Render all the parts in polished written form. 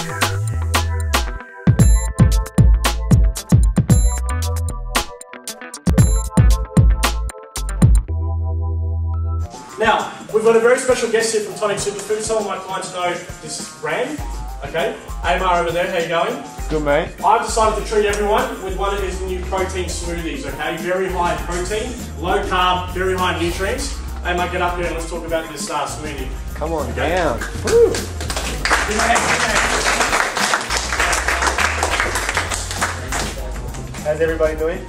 Now, we've got a very special guest here from Tonic Superfood. Some of my clients know this brand. Okay, Amer over there, how you going? Good, mate. I've decided to treat everyone with one of his new protein smoothies, okay? Very high in protein, low carb, very high in nutrients. Amer, get up here and let's talk about this smoothie. Come on down. Woo. How's everybody doing?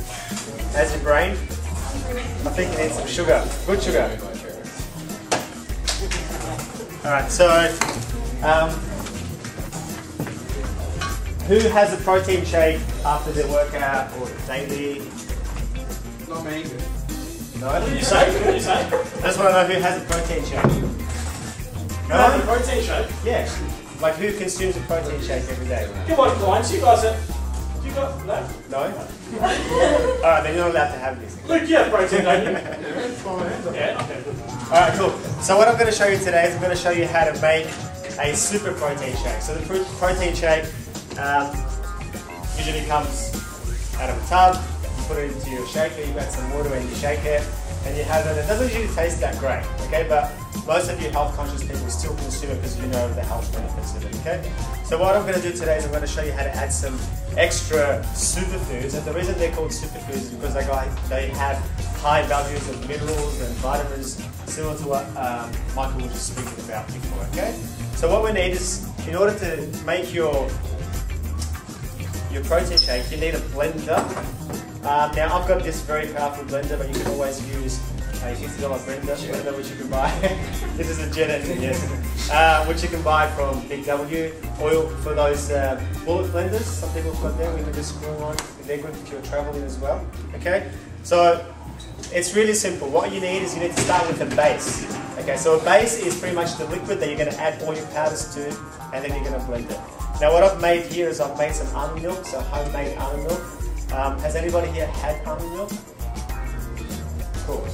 How's your brain? I think you need some sugar. Good sugar. Alright, so who has a protein shake after their workout or daily? Not me. No? What did you say? What did you say? I just want to know who has a protein shake. No? A protein shake? Yeah. Like who consumes a protein shake every day? Come on, clients, you guys are... You got... No? No? Alright, then you're not allowed to have this. Luke, you have protein, don't you? Yeah, okay. Alright, cool. So what I'm going to show you today is I'm going to show you how to make a super protein shake. So the protein shake usually comes out of a tub, you put it into your shaker, you add some water and you shake it, and you have it. It doesn't usually taste that great, okay? But most of you health conscious people still consume it because you know the health benefits of it, okay? So what I'm going to do today is I'm going to show you how to add some extra superfoods, and the reason they're called superfoods is because they have high values of minerals and vitamins, similar to what Michael was just speaking about before, okay? So what we need is, in order to make your protein shake, you need a blender. Now I've got this very powerful blender, but you can always use a $50 blender which you can buy. This is a jet engine, yes. Which you can buy from Big W. Oil for those bullet blenders, some people have got them, we can just screw on. They're good if you're traveling as well. Okay, so it's really simple. What you need is you need to start with a base. Okay, so a base is pretty much the liquid that you're going to add all your powders to, and then you're going to blend it. Now what I've made here is I've made some almond milk, so homemade almond milk. Has anybody here had almond milk? Cool.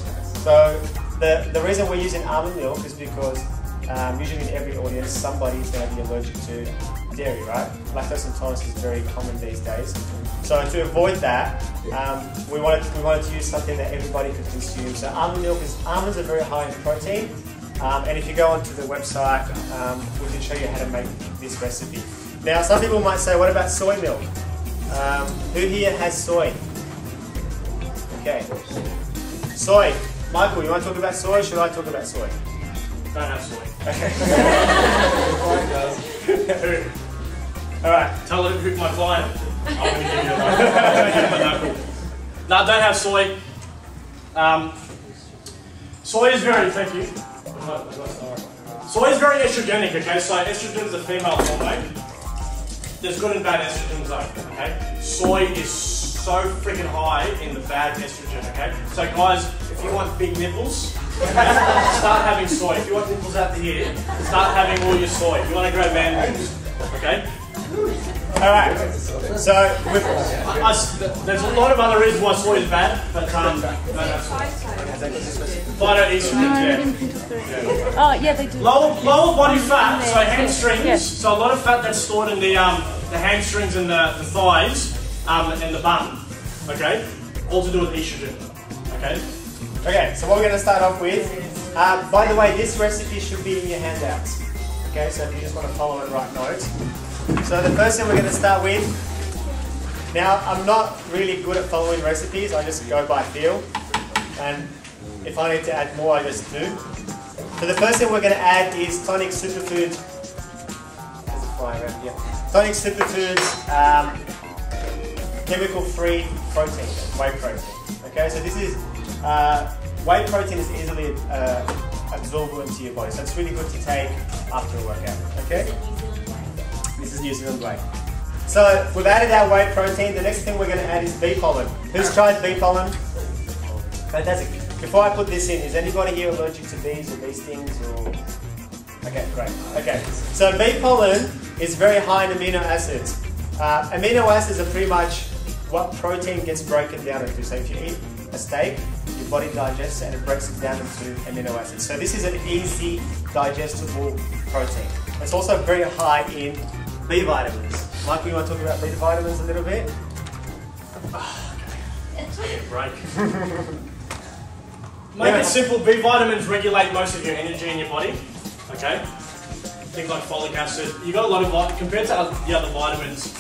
So the reason we're using almond milk is because usually in every audience somebody is going to be allergic to dairy, right? Lactose intolerance is very common these days. So to avoid that, we wanted to use something that everybody could consume. So almonds are very high in protein, and if you go onto the website, we can show you how to make this recipe. Now some people might say, what about soy milk? Who here has soy? Okay. Soy. Michael, you want to talk about soy or should I talk about soy? Don't have soy. Okay. Alright. Tell who my client. I'm going to give you a No, don't have soy. Soy is very, thank you. Soy is very estrogenic, okay? So estrogen is a female hormone. There's good and bad estrogen zone, okay? Soy is so freaking high in the bad estrogen, okay? So guys, if you want big nipples, start having soy. If you want nipples out to here, start having all your soy. If you want to grow man nipples, okay? Alright, so there's a lot of other reasons why soy is bad, but phytoestrogens, yeah. Oh, yeah, they do. Lower body fat, so hamstrings, yes. So a lot of fat that's stored in the hamstrings and the thighs and the bum, okay? All to do with estrogen, okay? Okay, so what we're going to start off with, by the way, this recipe should be in your handouts, okay? So if you just want to follow and write notes. So the first thing we're going to start with, now I'm not really good at following recipes, I just go by feel, and if I need to add more I just do. So the first thing we're going to add is Tonic Superfoods, there's a fly around here, Tonic Superfoods chemical-free protein, whey protein. Okay, so this is, whey protein is easily absorbable into your body, so it's really good to take after a workout, okay? This is New Zealand whey. So we've added our whey protein. The next thing we're going to add is bee pollen. Who's tried bee pollen? Fantastic. Before I put this in, is anybody here allergic to bees or bee stings? Or... Okay, great. Okay, so bee pollen is very high in amino acids. Amino acids are pretty much what protein gets broken down into. So if you eat a steak, your body digests it and it breaks it down into amino acids. So this is an easy digestible protein. It's also very high in B vitamins. Michael, you want to talk about B vitamins a little bit? Take a break. Make it simple. B vitamins regulate most of your energy in your body. Okay. Things like folic acid. You got a lot of compared to the other vitamins.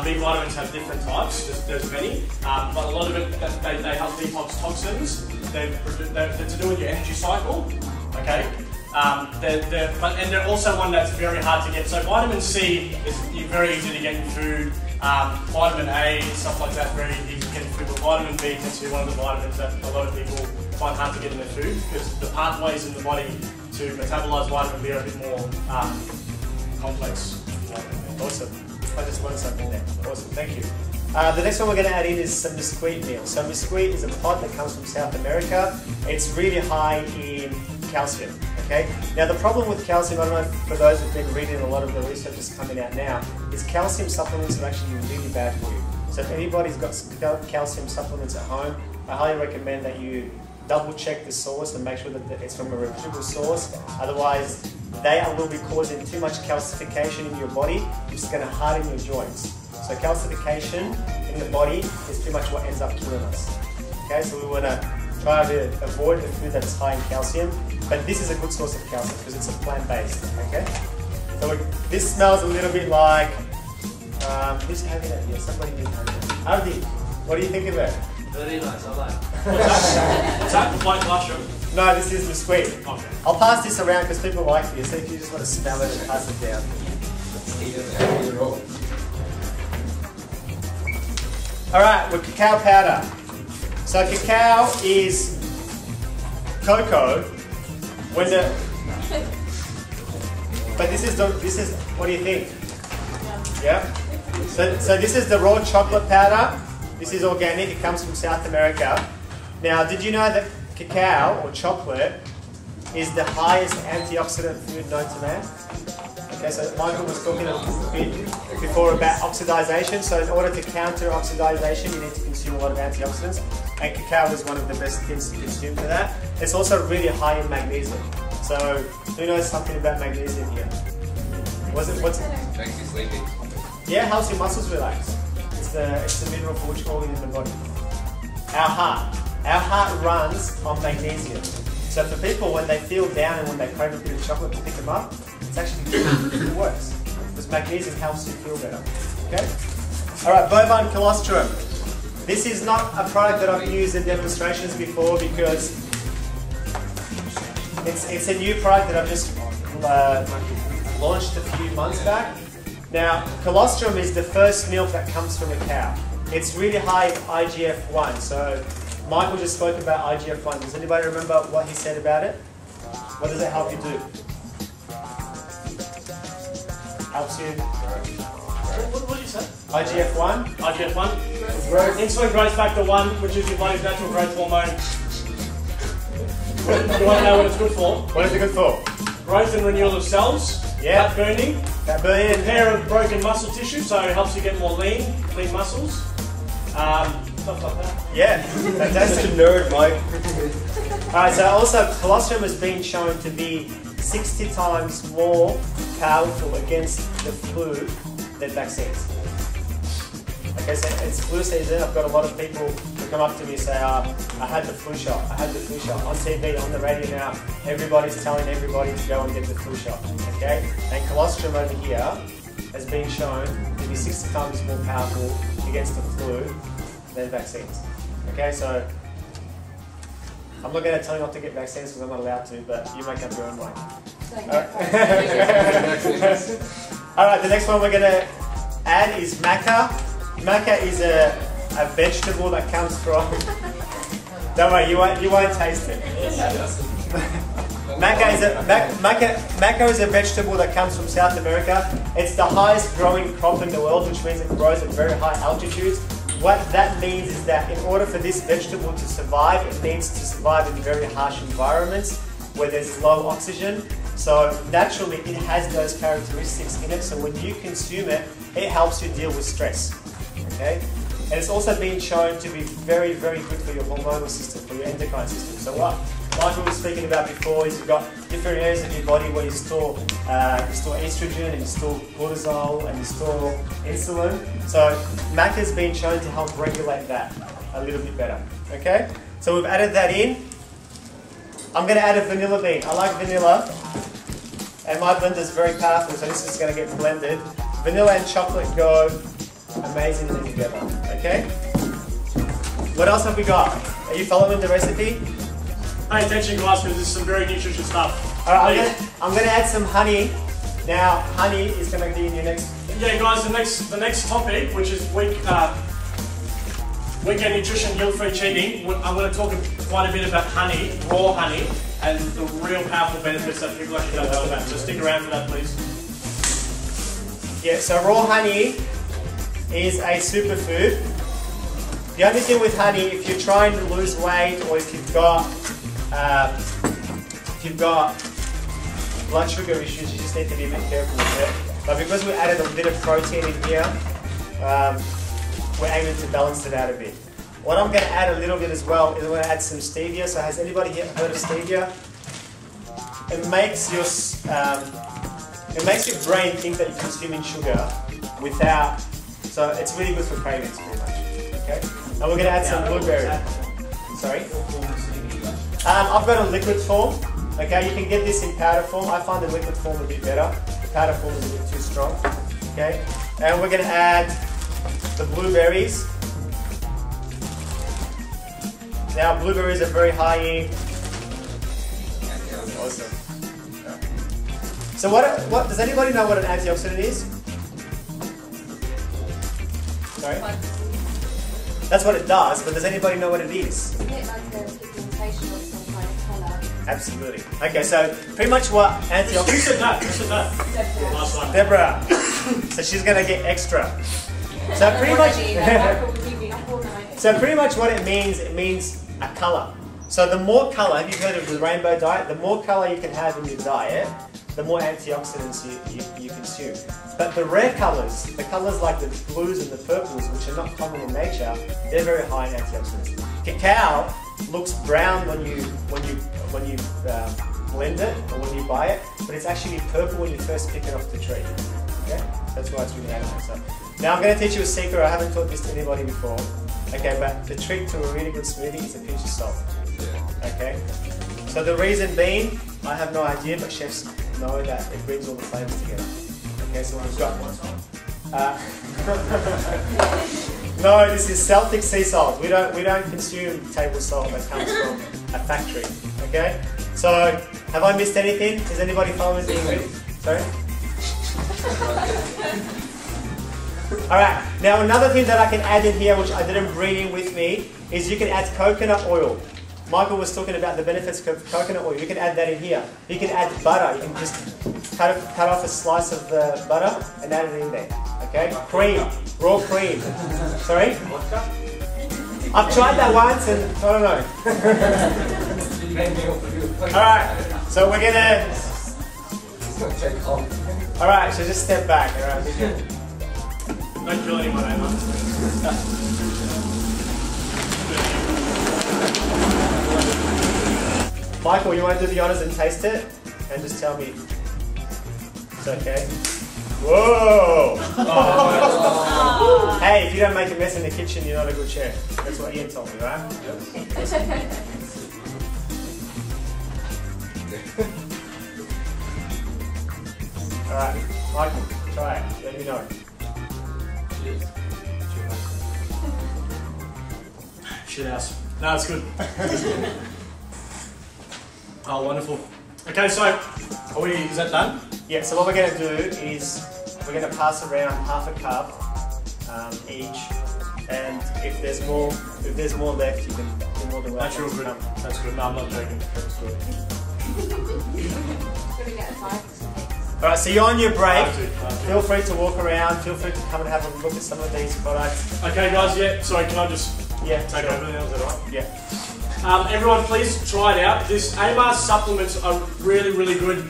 B vitamins have different types. There's many, but a lot of it they help detox toxins. They're to do with your energy cycle. Okay. And they're also one that's very hard to get. So vitamin C is very easy to get in food. Vitamin A, stuff like that, very easy to get in food. But vitamin B tends to be one of the vitamins that a lot of people find hard to get in their food because the pathways in the body to metabolize vitamin B are a bit more complex. Awesome. I just learned something there. Awesome, thank you. The next one we're going to add in is some mesquite meal. So mesquite is a pod that comes from South America. It's really high in calcium. Okay. Now the problem with calcium, I don't know for those who've been reading a lot of the research that's coming out now, is calcium supplements are actually really bad for you. So if anybody's got calcium supplements at home, I highly recommend that you double check the source and make sure that it's from a reputable source. Otherwise, they will be causing too much calcification in your body, which is going to harden your joints. So calcification in the body is pretty much what ends up killing us. Okay, so we want to try to avoid the food that's high in calcium, but this is a good source of calcium because it's a plant-based. Okay, so this smells a little bit like. Who's having it? Yeah, somebody needs to have it. Ardi, what do you think of it? Very nice, I like. What's that? The white mushroom? No, this is mesquite. Okay. I'll pass this around because people like this. So if you just want to smell it and pass it down. All right, with cacao powder. So cacao is cocoa. When the but this is what do you think? Yeah. So this is the raw chocolate powder. This is organic. It comes from South America. Now, did you know that cacao or chocolate is the highest antioxidant food known to man? Okay, so Michael was talking a bit before about oxidization. So in order to counter oxidization, you need to consume a lot of antioxidants. And cacao is one of the best things to consume for that. It's also really high in magnesium. So who knows something about magnesium here? What's it? Makes you sleepy. Yeah, helps your muscles relax. It's the mineral for which organ in the body. Our heart runs on magnesium. So for people, when they feel down and when they crave a bit of chocolate to pick them up, it's actually it works because magnesium helps you feel better. Okay. All right, bovine colostrum. This is not a product that I've used in demonstrations before because it's a new product that I've just launched a few months back. Now, colostrum is the first milk that comes from a cow. It's really high in IGF-1. So Michael just spoke about IGF-1. Does anybody remember what he said about it? What does it help you do? Helps you? What did you say? IGF-1? IGF-1? Insulin growth factor 1, which is your body's natural growth hormone. You want to know what it's good for? What is it good for? Growth and renewal of cells. Yeah. Fat burning. Fat burning. Repair of broken muscle tissue, so it helps you get more lean muscles. Stuff like that. Yeah, fantastic. Such a nerd, Mike. Alright, so also colostrum has been shown to be 60 times more powerful against the flu than vaccines. Okay, so it's flu season. I've got a lot of people who come up to me and say, I had the flu shot. I had the flu shot. On TV, on the radio now, everybody's telling everybody to go and get the flu shot. Okay? And colostrum over here has been shown to be 60 times more powerful against the flu than vaccines. Okay, so I'm not going to tell you not to get vaccines because I'm not allowed to, but you make up your own mind. Alright, the next one we're going to add is maca. Maca is a vegetable that comes from... Don't worry, you won't taste it. Maca is a vegetable that comes from South America. It's the highest growing crop in the world, which means it grows at very high altitudes. What that means is that in order for this vegetable to survive, it needs to survive in very harsh environments where there's low oxygen. So naturally it has those characteristics in it, so when you consume it, it helps you deal with stress. Okay? And it's also been shown to be very, very good for your hormonal system, for your endocrine system. So what Michael was speaking about before is you've got different areas of your body where you store estrogen and you store cortisol and you store insulin. So maca has been shown to help regulate that a little bit better. Okay, so we've added that in. I'm going to add a vanilla bean. I like vanilla, and my blender is very powerful, so this is going to get blended. Vanilla and chocolate go amazingly together. Okay. What else have we got? Are you following the recipe? Pay attention, guys, because this is some very nutritious stuff. All right, I'm going to add some honey. Now, honey is going to be in your next. Yeah, guys, the next topic, which is weekend nutrition, guilt-free cheating. I'm going to talk quite a bit about honey, raw honey, and the real powerful benefits that people actually don't know about. So stick around for that, please. Yeah, so raw honey is a superfood. The only thing with honey, if you're trying to lose weight or if you've got blood sugar issues, you just need to be a bit careful with it. But because we added a bit of protein in here, we're aiming to balance it out a bit. What I'm going to add a little bit as well is I'm going to add some stevia. So has anybody here heard of stevia? It makes your brain think that you're consuming sugar without. So it's really good for cravings, pretty much. Okay. Now we're going to add some blueberry. Sorry. I've got a liquid form. Okay, you can get this in powder form. I find the liquid form a bit better. The powder form is a bit too strong. Okay, and we're going to add the blueberries. Now, blueberries are very high in. Awesome. So, what does anybody know what an antioxidant is? Sorry. That's what it does, but does anybody know what it is? Is it like a pigmentation or some kind of colour? Absolutely. Okay, so pretty much what antioxidants. Who said that? Who said that? Last one. Deborah. So she's gonna get extra. So pretty much. So pretty much what it means a colour. So the more colour, have you heard of the rainbow diet? The more colour you can have in your diet, the more antioxidants you consume. But the rare colours, the colours like the blues and the purples, which are not common in nature, they're very high in antioxidants. Cacao looks brown when you blend it or when you buy it, but it's actually purple when you first pick it off the tree. Okay, that's why it's really nice. So now I'm going to teach you a secret. I haven't taught this to anybody before. Okay, but the trick to a really good smoothie is a pinch of salt. Okay, so the reason being, I have no idea, but chefs know that it brings all the flavors together. Okay, so we've got one. No, this is Celtic sea salt. We don't consume table salt that comes from a factory. Okay, so have I missed anything? Is anybody following the ingredients? Sorry. All right. Now another thing that I can add in here, which I didn't bring in with me, is you can add coconut oil. Michael was talking about the benefits of coconut oil. You can add that in here. You can add butter. You can just cut off a slice of the butter and add it in there. Okay? Cream. Raw cream. Sorry? I've tried that once and I don't know. Alright, so we're gonna... Alright, so just step back. Alright, don't kill anyone, Amer. Michael, you want to do the honours and taste it? And just tell me it's okay? Whoa! Hey, if you don't make a mess in the kitchen, you're not a good chef. That's what Ian told me, right? Alright, Michael, try it. Let me know. Shit house. No, it's good. Oh, wonderful. Okay, so is that done? Yeah, so what we're going to do is we're going to pass around half a cup each, and if there's more left, you can do more than That's real good. That's good. No, I'm not joking. That's good. Alright, so you're on your break. Feel free to walk around. Feel free to come and have a look at some of these products. Okay, guys. Yeah. Sorry, can I just take over now? Is that all right? Yeah. Everyone, please try it out. This Amer supplements are really, really good.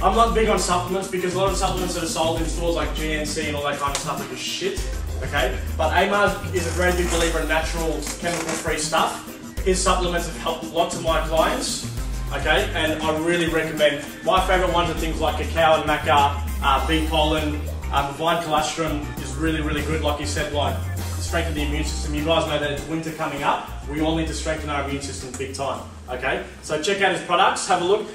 I'm not big on supplements because a lot of supplements that are sold in stores like GNC and all that kind of stuff are just shit. Okay, but Amer is a very big believer in natural, chemical-free stuff. His supplements have helped lots of my clients okay? And I really recommend, my favourite ones are things like cacao and maca, bee pollen, vine colostrum is really, really good, like you said, like strengthen the immune system. You guys know that it's winter coming up, we all need to strengthen our immune system big time, okay? So check out his products, have a look.